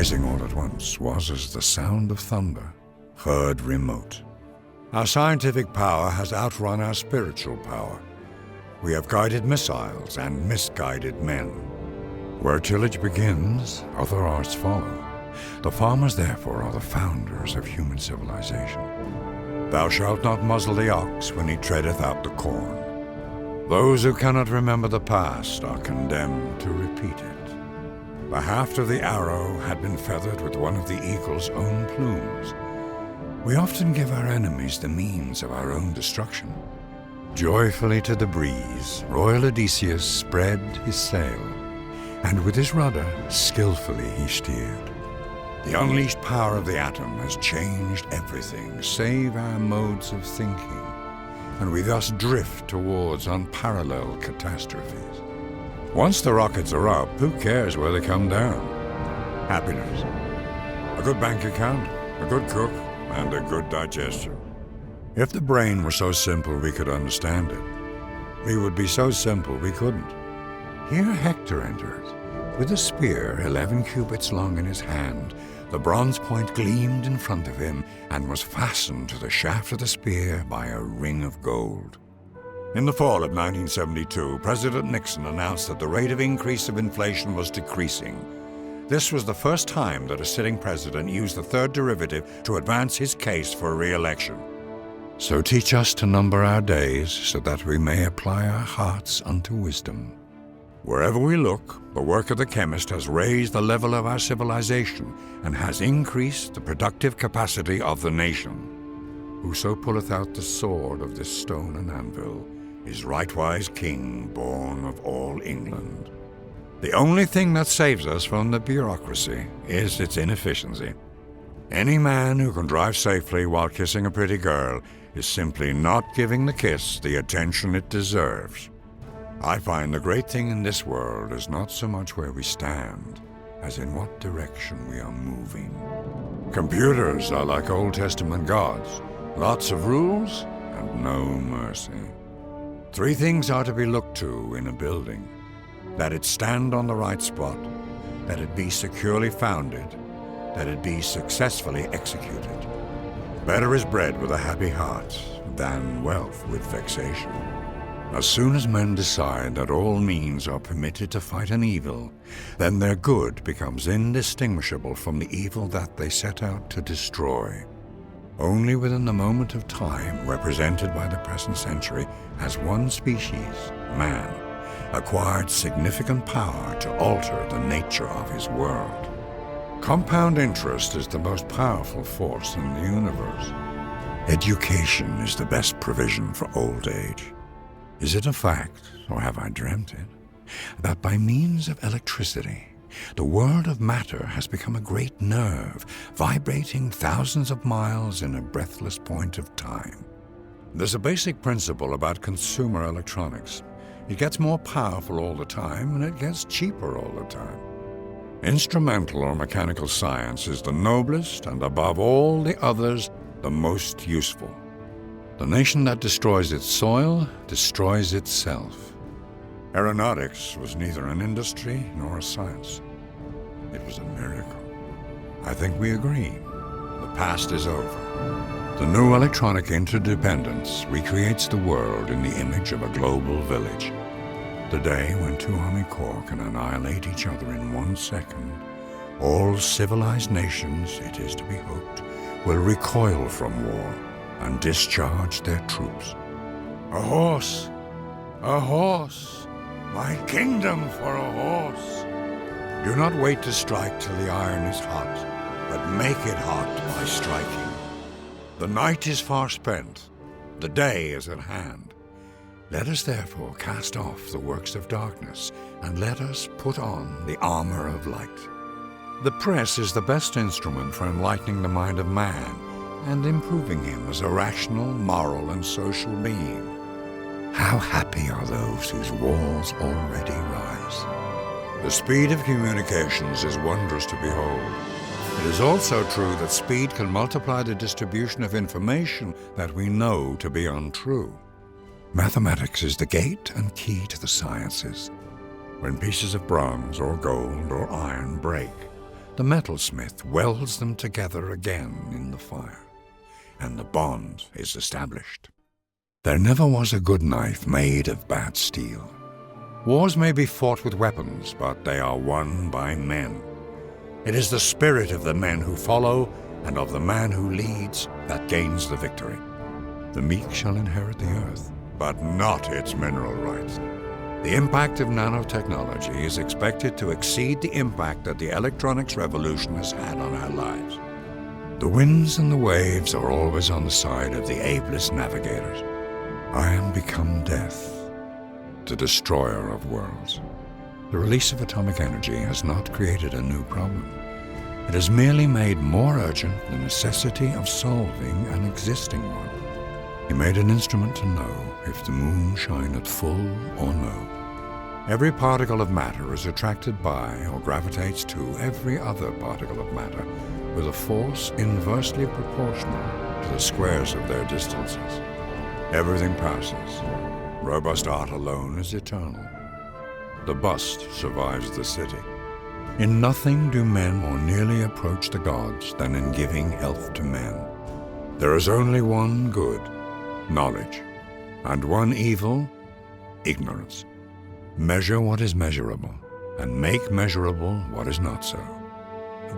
rising all at once was as the sound of thunder, heard remote. Our scientific power has outrun our spiritual power. We have guided missiles and misguided men. Where tillage begins, other arts follow. The farmers, therefore, are the founders of human civilization. Thou shalt not muzzle the ox when he treadeth out the corn. Those who cannot remember the past are condemned to repeat it. The haft of the arrow had been feathered with one of the eagle's own plumes. We often give our enemies the means of our own destruction. Joyfully to the breeze, royal Odysseus spread his sail, and with his rudder skillfully he steered. The unleashed power of the atom has changed everything save our modes of thinking, and we thus drift towards unparalleled catastrophes. Once the rockets are up, who cares where they come down? Happiness, a good bank account, a good cook, and a good digestion. If the brain were so simple we could understand it, we would be so simple we couldn't. Here Hector enters, with a spear 11 cubits long in his hand. The bronze point gleamed in front of him and was fastened to the shaft of the spear by a ring of gold. In the fall of 1972, President Nixon announced that the rate of increase of inflation was decreasing. This was the first time that a sitting president used the third derivative to advance his case for re-election. So teach us to number our days so that we may apply our hearts unto wisdom. Wherever we look, the work of the chemist has raised the level of our civilization and has increased the productive capacity of the nation. Whoso pulleth out the sword of this stone and anvil is rightwise king born of all England. The only thing that saves us from the bureaucracy is its inefficiency. Any man who can drive safely while kissing a pretty girl is simply not giving the kiss the attention it deserves. I find the great thing in this world is not so much where we stand, as in what direction we are moving. Computers are like Old Testament gods, lots of rules and no mercy. 3 things are to be looked to in a building: that it stand on the right spot, that it be securely founded, that it be successfully executed. Better is bread with a happy heart than wealth with vexation. As soon as men decide that all means are permitted to fight an evil, then their good becomes indistinguishable from the evil that they set out to destroy. Only within the moment of time represented by the present century has one species, man, acquired significant power to alter the nature of his world. Compound interest is the most powerful force in the universe. Education is the best provision for old age. Is it a fact, or have I dreamt it, that by means of electricity, the world of matter has become a great nerve, vibrating thousands of miles in a breathless point of time? There's a basic principle about consumer electronics. It gets more powerful all the time, and it gets cheaper all the time. Instrumental or mechanical science is the noblest, and above all the others, the most useful. The nation that destroys its soil destroys itself. Aeronautics was neither an industry nor a science. It was a miracle. I think we agree. The past is over. The new electronic interdependence recreates the world in the image of a global village. The day when 2 Army Corps can annihilate each other in 1 second, all civilized nations, it is to be hoped, will recoil from war and discharge their troops. A horse! A horse! My kingdom for a horse! Do not wait to strike till the iron is hot, but make it hot by striking. The night is far spent, the day is at hand. Let us therefore cast off the works of darkness, and let us put on the armor of light. The press is the best instrument for enlightening the mind of man, and improving him as a rational, moral, and social being. How happy are those whose walls already rise. The speed of communications is wondrous to behold. It is also true that speed can multiply the distribution of information that we know to be untrue. Mathematics is the gate and key to the sciences. When pieces of bronze or gold or iron break, The metalsmith welds them together again in the fire, and the bond is established. There never was a good knife made of bad steel. Wars may be fought with weapons, but they are won by men. It is the spirit of the men who follow and of the man who leads that gains the victory. The meek shall inherit the earth, but not its mineral rights. The impact of nanotechnology is expected to exceed the impact that the electronics revolution has had on our lives. The winds and the waves are always on the side of the ablest navigators. I am become death, the destroyer of worlds. The release of atomic energy has not created a new problem. It has merely made more urgent the necessity of solving an existing one. He made an instrument to know if the moon shine at full or no. Every particle of matter is attracted by or gravitates to every other particle of matter with a force inversely proportional to the squares of their distances. Everything passes. Robust art alone is eternal. The bust survives the city. In nothing do men more nearly approach the gods than in giving health to men. There is only one good, knowledge, and one evil, ignorance. Measure what is measurable, and make measurable what is not so.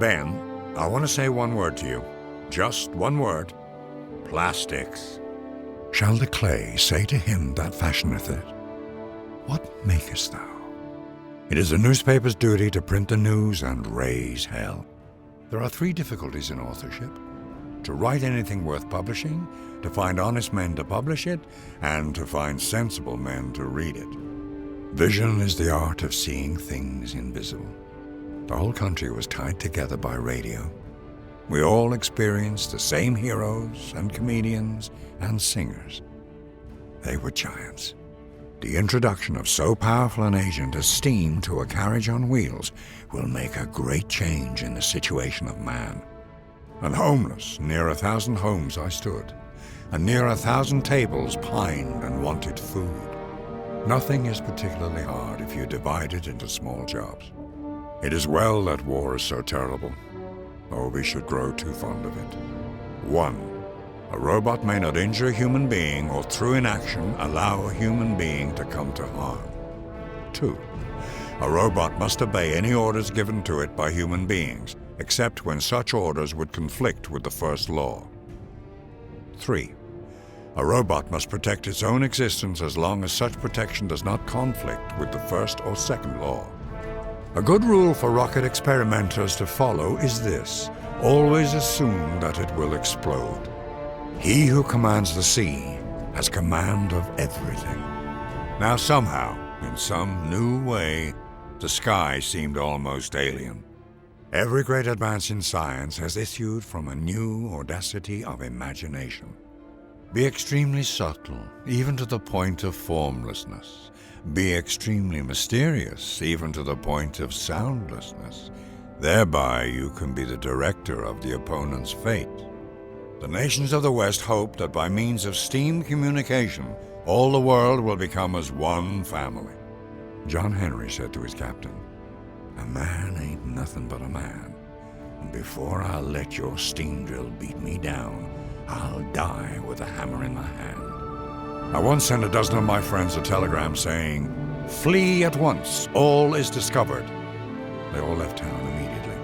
Ben, I want to say one word to you. Just one word. Plastics. Shall the clay say to him that fashioneth it, what makest thou? It is a newspaper's duty to print the news and raise hell. There are 3 difficulties in authorship: to write anything worth publishing, to find honest men to publish it, and to find sensible men to read it. Vision is the art of seeing things invisible. The whole country was tied together by radio. We all experienced the same heroes and comedians and singers. They were giants. The introduction of so powerful an agent as steam to a carriage on wheels will make a great change in the situation of man. And homeless, near 1,000 homes I stood, and near 1,000 tables pined and wanted food. Nothing is particularly hard if you divide it into small jobs. It is well that war is so terrible, or we should grow too fond of it. 1. A robot may not injure a human being or through inaction allow a human being to come to harm. 2. A robot must obey any orders given to it by human beings, except when such orders would conflict with the first law. 3. A robot must protect its own existence as long as such protection does not conflict with the first or second law. A good rule for rocket experimenters to follow is this: always assume that it will explode. He who commands the sea has command of everything. Now somehow, in some new way, the sky seemed almost alien. Every great advance in science has issued from a new audacity of imagination. Be extremely subtle, even to the point of formlessness. Be extremely mysterious, even to the point of soundlessness. Thereby you can be the director of the opponent's fate. The nations of the West hope that by means of steam communication, all the world will become as one family. John Henry said to his captain, "A man ain't nothing but a man, and before I'll let your steam drill beat me down, I'll die with a hammer in my hand." I once sent a dozen of my friends a telegram saying, "Flee at once, all is discovered." They all left town immediately.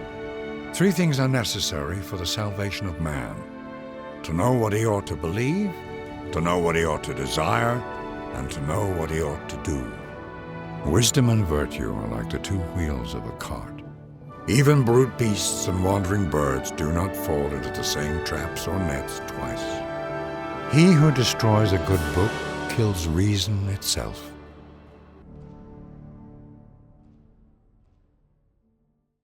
3 things are necessary for the salvation of man: to know what he ought to believe, to know what he ought to desire, and to know what he ought to do. Wisdom and virtue are like the 2 wheels of a cart. Even brute beasts and wandering birds do not fall into the same traps or nets twice. He who destroys a good book kills reason itself.